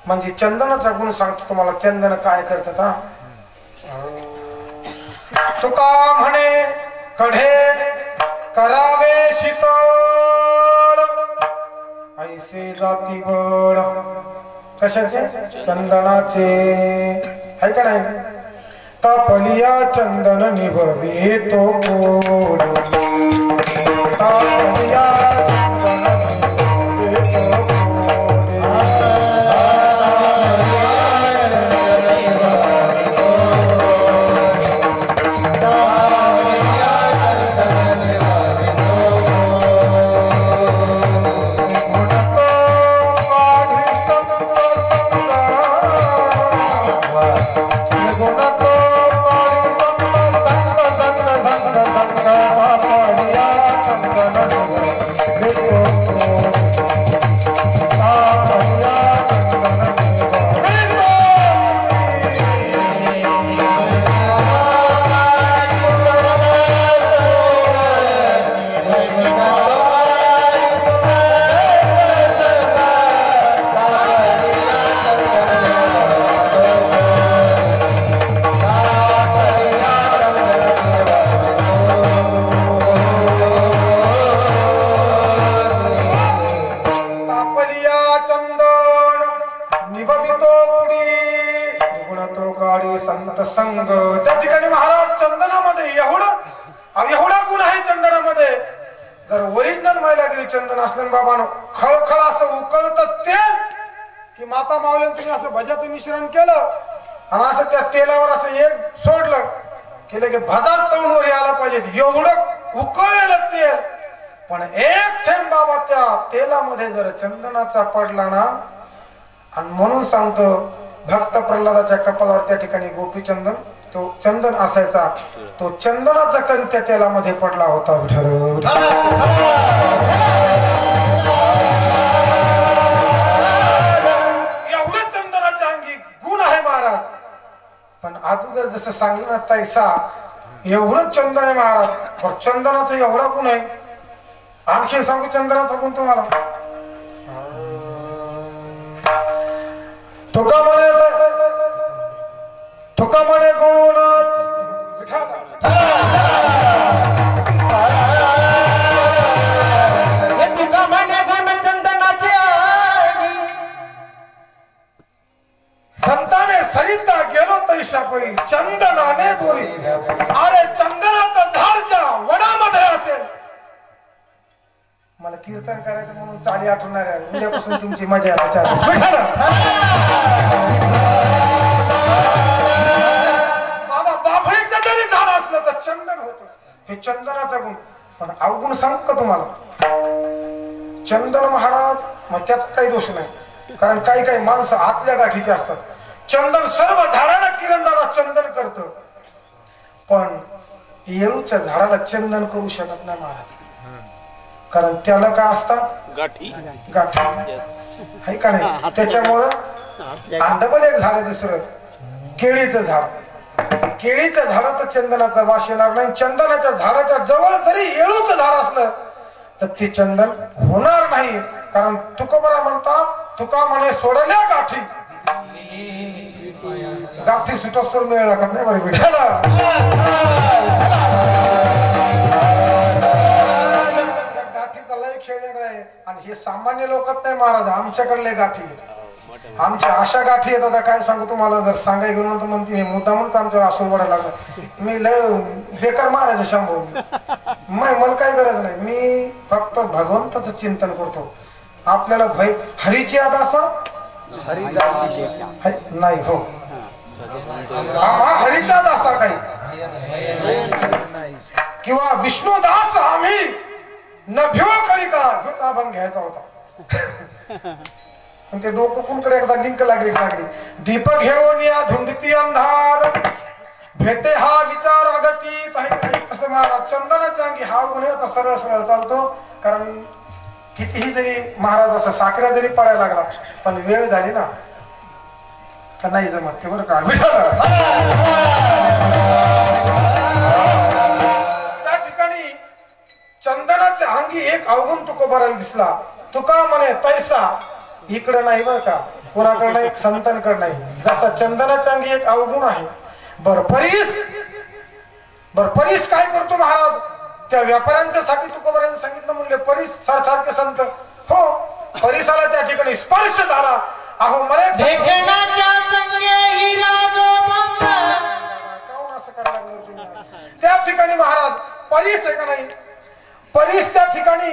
म्हणजे चंदनाचा गुण सांगतो तुम्हाला. चंदन काय करतात हा. तुका म्हणे कढे करावे शीतळ ऐसे जाती बळ. कशाचे? चंदनाचे. आहे का नाही? तापलिया चंदन निभवे तो कोड. तापलिया चंदन निभवे तो संग. त्या ठिकाणी महाराज चंदनामध्ये एवढा गुण आहे चंदनामध्ये. जर ओरिजिनल मैलागिरी चंदन असलं बाबानो, खळखळ असं उकळत तेल की माता मावले तुम्ही असं भजाचं मिश्रण केलं आणि असं त्या तेलावर असं एक सोडलं केलं की भजा तळूनवर यायला पाहिजे एवढं उकळलेलं तेल. पण एक थेंब बाबा त्या तेलामध्ये जर चंदनाचा पडला ना, आणि म्हणून सांगतो भक्त प्रल्हादाच्या कपाळावर त्या ठिकाणी गोपीचंदन तो चंदन असायचा. तो चंदनाचा कण त्या तेलामध्ये पडला होता. एवढं चंदनाच्या अंगी गुण आहे महाराज. पण अगोदर जसं सांगलं ना तैसा एवढं चंदन आहे महाराज. पण चंदनाचा एवढा गुण आहे. आणखी सांगू चंदनाचा गुण तुम्हाला. तुका म्हणे गुण चंदनाचे संताने सरिता गेलो तैशा परी चंदनाने बोरी. अरे चंदनाचं झाड ज्या वडामध्ये असेल. मला कीर्तन करायचं म्हणून चाली आठवणार आहे. उद्यापासून तुमची मजा बाबा. बाभळीचं जरी झाड असलं तर चंदन होतं. हे चंदनाचा गुण. पण अवगुण सांगू का तुम्हाला. चंदन महाराज मग त्याचा काही दोष नाही. कारण काही काही माणसं आतल्या गाठीचे असतात. चंदन सर्व झाडाला किरणदारा चंदन करत. पण येळूच्या झाडाला चंदन करू शकत नाही महाराज. कारण त्याला काय असतात गाठी आहे का नाही. त्याच्यामुळं डबल एक झाड आहे दुसरं केळीचं झाड. केळीच्या झाडाचं चंदनाचा वास येणार नाही. चंदनाच्या झाडाच्या जवळ जरी येळूचं झाड असलं तर ते चंदन होणार नाही. कारण तुकोबरा म्हणतात तुका म्हणे सोडल्या गाठी गाठी सुटोस्तर मिळू लागत नाही. बरं विठाला गाठीचा लय खेळ वेगळा आहे. आणि हे सामान्य लोकच नाही महाराज. आमच्याकडले गाठी आमच्या अशा गाठी येतात. आता काय सांगू तुम्हाला. जर सांगाय गेलो तर म्हणते मुद्दा म्हणून आमच्यावर आसूळ वाढायला लागला. मी लय बेकार महाराज शंभू. मला काही गरज नाही. मी फक्त भगवंताचं चिंतन करतो. आपल्याला भय हरीची याद असा नाही हो. हरीचा दासा काही किंवा विष्णुदास आम्ही न भ्यो कळी का ह्योचा अभंग घ्यायचा होता. ते डोकं कुणकडे एकदा लिंक लागली. दीपक घेऊन या धुंडती अंधार भेटे हा विचार अगटीत आहे. तसं महाराज चंदनाच्या अंगी हा गुण आता सरळ सरळ चालतो. कारण कितीही जरी महाराज असं साखऱ्या जरी पडायला लागला पण वेळ झाली ना तर नाही जमत ते. बरं का त्या ठिकाणी चंदनाच्या अंगी एक अवगुण तुकोबाराला दिसला. तुका म्हणे तैसा इकडं नाही. बरं का कोणाकडे नाही, संतांकडे नाही. जसा चंदनाच्या अंगी एक अवगुण आहे. बर परीस काय करतो महाराज? त्या व्यापाऱ्यांच्यासाठी तुकोबारांनी सांगितलं म्हणले परीस सारखे संत. हो, परीसाला त्या ठिकाणी स्पर्श झाला. अहो मला त्या ठिकाणी महाराज परीस आहे का नाही, परीस त्या ठिकाणी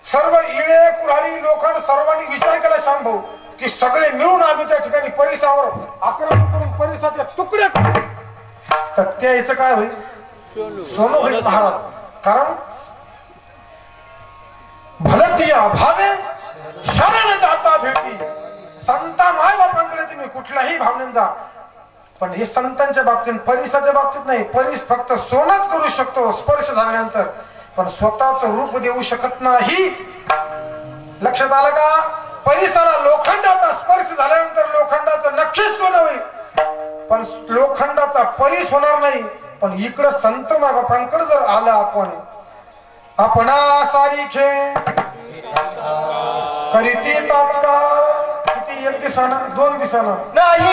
सर्व इळे कुऱ्हाडी लोखंड सर्वांनी विचार केला शांभव की सगळे मिळून आम्ही त्या ठिकाणी परिसावर आक्रमण करून परिसाच्या तुकड्या करू. तर त्या याचं काय होईल? सोनं होईल महाराज. कारण भलतिया भावे शरण जाता भेटी. संता माय बापांकडे तुम्ही कुठल्याही भावनेने जा, पण हे संतांच्या बाबतीत, परिसाच्या बाबतीत नाही. परिस फक्त सोनच करू शकतो स्पर्श झाल्यानंतर, पण स्वतःच रूप देऊ शकत नाही. लक्षात आलं का? परिसाला लोखंडाचा स्पर्श झाल्यानंतर लोखंडाचं नक्कीच सोनं होईल, पण लोखंडाचा परीस होणार नाही. पण इकडं संत माबापांकडे जर आलं आपणा सारीखे करीती तात्काळ. किती? 1 दिवसानं 2 दिवसानं नाही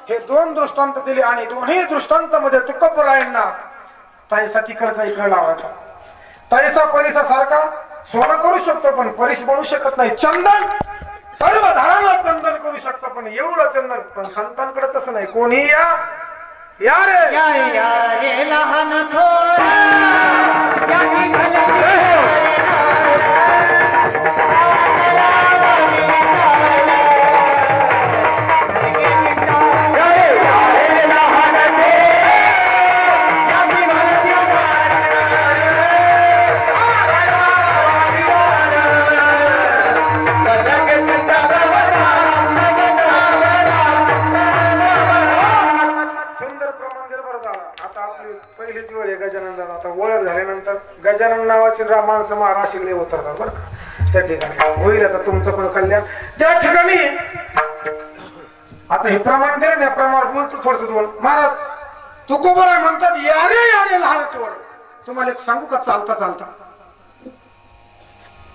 हे 2 दृष्टांत दिले आणि दोन्ही दृष्टांतामध्ये तुकोबरायांना ताईसा तिकडचा इकडे लावायचा. ताईसा परिसा सारखा सोनं करू शकतो पण परिस बनवू शकत नाही. चंदन सर्व धाराला चंदन करू शकतो पण एवढं चंदन, पण संतांकडे तसं नाही. कोणी या रे लहान थोर गजानन नावाची माणसं महाराष्ट्रीय उतरतात बरं का त्या ठिकाणी. होईल आता तुमचं पण कल्याण त्या ठिकाणी. आता हे प्रमाण दिलं ना, प्रमाण म्हणतो थोडस 2 महाराज तुकोबराय म्हणतात यारे लहान तोर. तुम्हाला एक सांगू का? चालता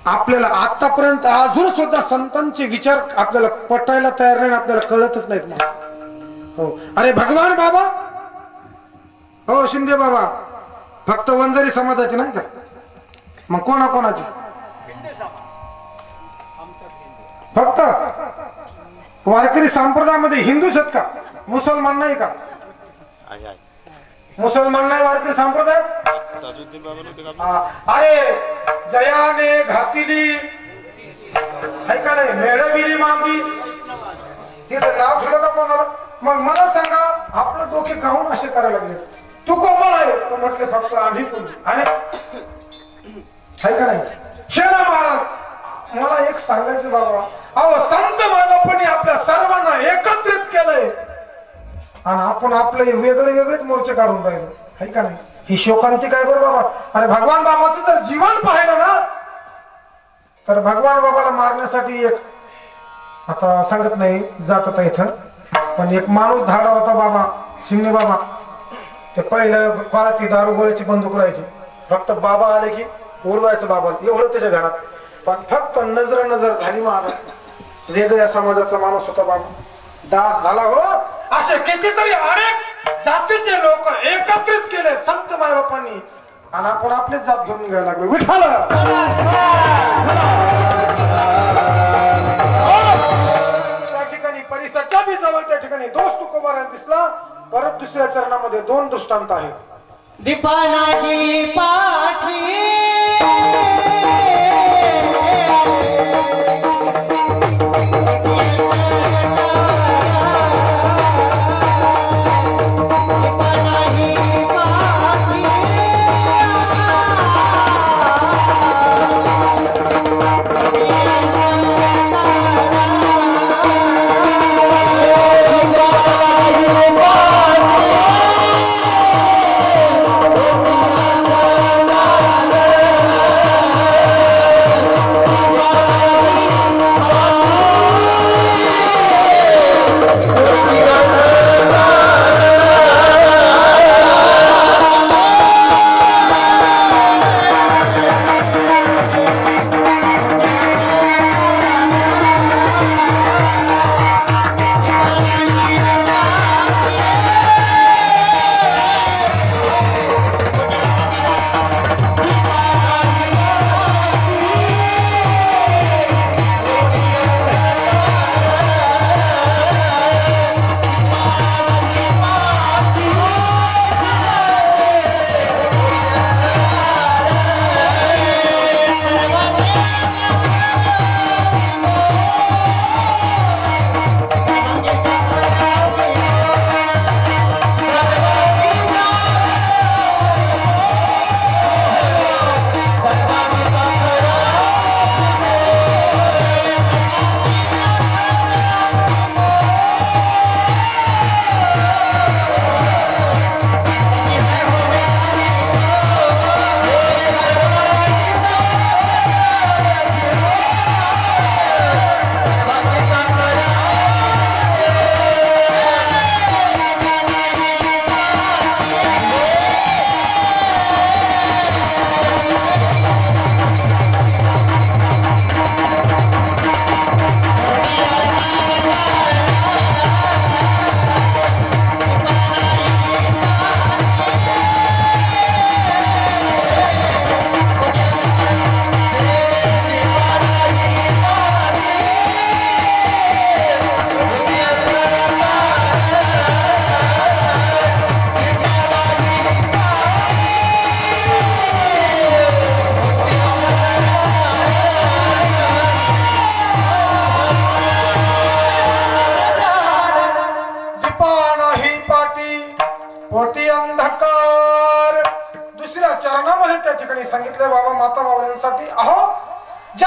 आपल्याला आतापर्यंत अजून सुद्धा संतांचे विचार आपल्याला पटायला तयार नाही, आपल्याला कळतच नाहीत महाराज. हो, अरे भगवान बाबा, हो शिंदे बाबा फक्त वंजारी समाजाचे नाही का? मग कोणाची? फक्त वारकरी संप्रदायामध्ये हिंदूच आहेत का? मुसलमान नाही का? मुसलमान नाही वारकरी संप्रदाय. अरे जयाने घातिली आहे का नाही, मेळविली मांदी, तिथं नाव ठेवलं का कोणाला? मग मला सांगा आपलं डोके काहून असे करायला लागले? तू कोमल आहे तो म्हटले फक्त आम्ही कोण आहे का नाही? शेना महाराज मला एक सांगायचं बाबा, अहो संत मागापणी आपल्या सर्वांना एकत्रित केलंय आणि आपण आपले वेगळेच मोर्चे काढून राहिलो आहे का नाही? ही शोकांती काय बरं बाबा? अरे भगवान बाबाचं जर जीवन पाहिलं ना, तर भगवान बाबाला मारण्यासाठी एक, आता सांगत नाही जात आता इथं, पण एक माणूस धाडा होता बाबा शिंदे बाबा. ते पहिल्या काळात दारू गोळ्याची बंदूक राहायची, फक्त बाबा आले की उडवायचं बाबा, एवढं त्याच्या ध्यानात. पण फक्त नजर झाली महाराज, वेगळ्या समाजाचा माणूस होता बाबा, दास झाला. हो, असे कितीतरी अनेक जातीचे लोक एकत्रित केले संत मायबापांनी आणि आपण आपलीच जात घेऊन निघायला लागलो. विठाल त्या ठिकाणी परिसरच्या बी जवळ त्या ठिकाणी दोस्त तुकोबाराय दिसला. परत दुसऱ्या चरणामध्ये 2 दृष्टांत आहेत. दीपानाची पाठी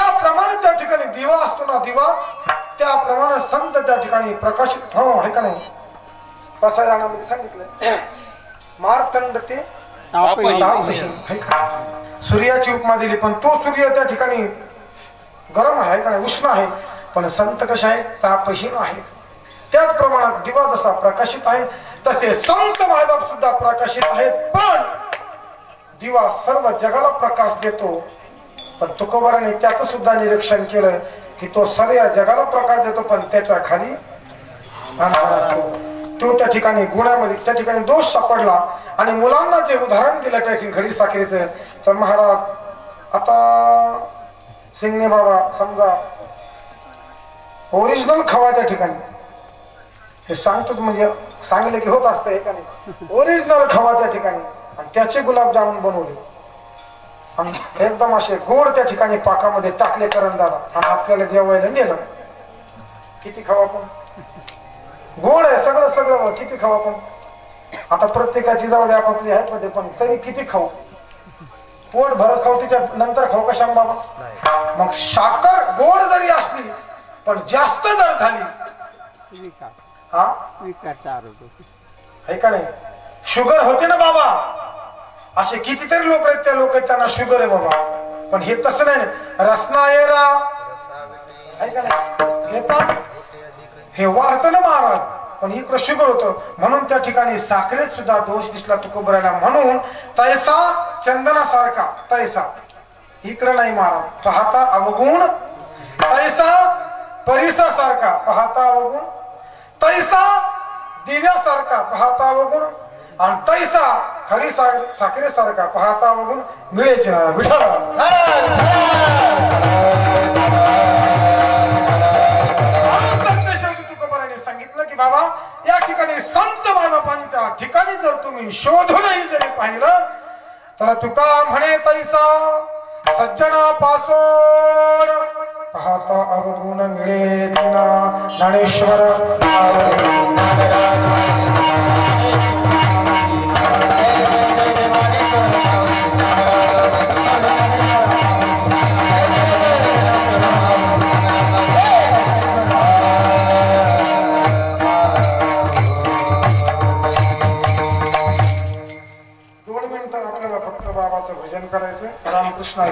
ज्याप्रमाणे त्या ठिकाणी दिवा असतो ना, दिवा त्याप्रमाणे संत त्या ठिकाणी प्रकाशित हो आहे का नाही. पसायदानामध्ये सांगितलं मार्तंड ते सूर्याची उपमा दिली, पण तो सूर्य त्या ठिकाणी गरम आहे का नाही, उष्ण आहे, पण संत कसे आहेत, तापहीन आहेत. त्याच प्रमाणात दिवा जसा प्रकाशित आहे तसे संत मायबाप सुद्धा प्रकाशित आहेत. पण दिवा सर्व जगाला प्रकाश देतो, पण तुकोबाराने त्याचं सुद्धा निरीक्षण केलं की तो सर्व जगाला प्रकाश देतो, पण त्याच्या खाली अंधार असतो. तो त्या ठिकाणी गुणामध्ये त्या ठिकाणी दोष सापडला. आणि मुलांना जे उदाहरण दिलं त्या ठिकाणी घडी साखरेचं, तर महाराज आता सिंगणे बाबा समजा ओरिजिनल खवा त्या ठिकाणी हे सांगतो, म्हणजे सांगले की होत असतं हे का नाही. ओरिजिनल खवा त्या ठिकाणी आणि त्याचे गुलाबजामुन बनवले आणि एकदम असे गोड त्या ठिकाणी पाकामध्ये टाकले करंदाला आणि आपल्याला जेवायला नेलं. किती खावा पण गोड आहे सगळं सगळं, किती खावा पण. आता प्रत्येकाची जाऊ दे आपापली आहे पदे, पण तरी किती खाऊ, पोट भरत खाऊ, तिच्या नंतर खाऊ कशा बाबा. मग साखर गोड जरी असली पण जास्त जर झाली हा आहे का नाही, शुगर होते ना बाबा. असे कितीतरी लोक आहेत, त्या लोक त्यांना शुगर आहे बाबा, पण हे तसं नाही. रसनायरा आहे का नाही घेतात, हे वाढतं ना महाराज, पण इकडं शुगर होतं. म्हणून त्या ठिकाणी साखरेत सुद्धा दोष दिसला तुकोबराला. म्हणून तैसा चंदनासारखा तैसा इकडं नाही महाराज, पाहता अवगुण. तैसा परिसासारखा पाहता अवगुण, तैसा दिव्यासारखा पाहता अवगुण, आणि तैसा खरी साखरेसारखा पाहता अवगुण मिळेच विठ्ठल. सांगितलं की बाबा या ठिकाणी संत मायबापांच्या ठिकाणी जर तुम्ही शोधूनही जरी पाहिलं तर तुका म्हणे तैसा सज्जना पासोड पाहता अवगुण मिळे ज्ञानेश्वर. भजन करायचं. रामकृष्ण.